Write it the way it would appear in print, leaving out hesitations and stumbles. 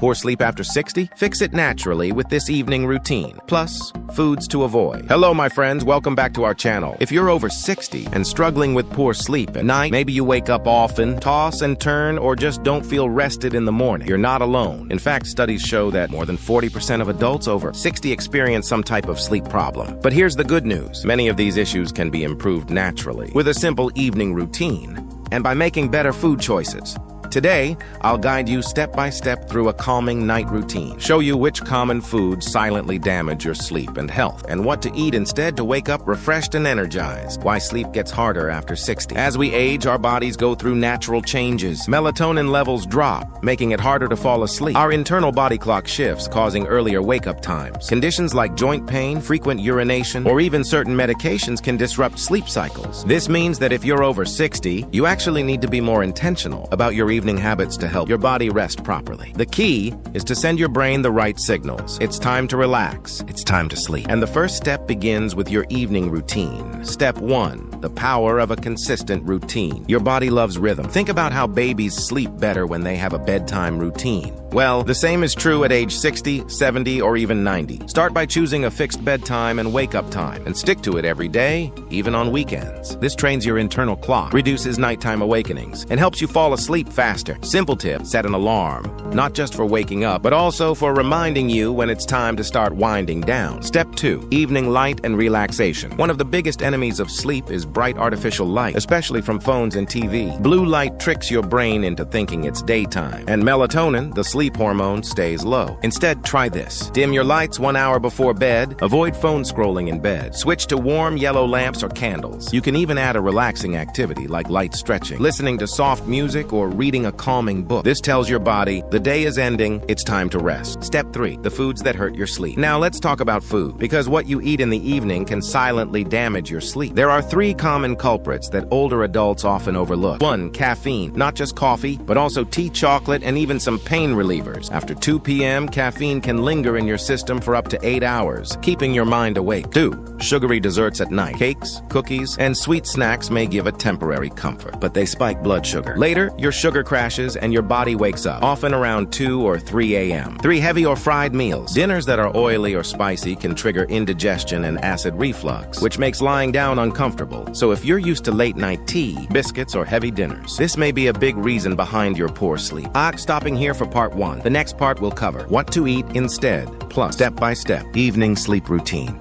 Poor sleep after 60? Fix it naturally with this evening routine. Plus, foods to avoid. Hello, my friends. Welcome back to our channel. If you're over 60 and struggling with poor sleep at night, maybe you wake up often, toss and turn, or just don't feel rested in the morning, you're not alone. In fact, studies show that more than 40% of adults over 60 experience some type of sleep problem. But here's the good news. Many of these issues can be improved naturally with a simple evening routine and by making better food choices. Today, I'll guide you step by step through a calming night routine, show you which common foods silently damage your sleep and health, and what to eat instead to wake up refreshed and energized. Why sleep gets harder after 60. As we age, our bodies go through natural changes. Melatonin levels drop, making it harder to fall asleep. Our internal body clock shifts, causing earlier wake-up times. Conditions like joint pain, frequent urination, or even certain medications can disrupt sleep cycles. This means that if you're over 60, you actually need to be more intentional about your evening habits to help your body rest properly. The key is to send your brain the right signals. It's time to relax. It's time to sleep. And the first step begins with your evening routine. Step 1, the power of a consistent routine. Your body loves rhythm. Think about how babies sleep better when they have a bedtime routine. Well, the same is true at age 60, 70, or even 90. Start by choosing a fixed bedtime and wake-up time, and stick to it every day, even on weekends. This trains your internal clock, reduces nighttime awakenings, and helps you fall asleep faster. Simple tip: set an alarm, not just for waking up, but also for reminding you when it's time to start winding down. Step 2, evening light and relaxation. One of the biggest enemies of sleep is bright artificial light, especially from phones and TV. Blue light tricks your brain into thinking it's daytime, and melatonin, the sleep hormone, stays low. Instead, try this. Dim your lights 1 hour before bed. Avoid phone scrolling in bed. Switch to warm yellow lamps or candles. You can even add a relaxing activity like light stretching, listening to soft music, or reading a calming book. This tells your body the day is ending, it's time to rest. Step 3, the foods that hurt your sleep. Now let's talk about food, because what you eat in the evening can silently damage your sleep. There are 3 common culprits that older adults often overlook. 1, caffeine. Not just coffee, but also tea, chocolate, and even some pain relievers. After 2 p.m., caffeine can linger in your system for up to 8 hours, keeping your mind awake. 2, sugary desserts at night. Cakes, cookies, and sweet snacks may give a temporary comfort, but they spike blood sugar. Later, your sugar crashes and your body wakes up, often around 2 or 3 a.m. 3, heavy or fried meals. Dinners that are oily or spicy can trigger indigestion and acid reflux, which makes lying down uncomfortable. So if you're used to late-night tea, biscuits, or heavy dinners, this may be a big reason behind your poor sleep. Stopping here for part 1. The next part will cover what to eat instead, plus step-by-step evening sleep routine.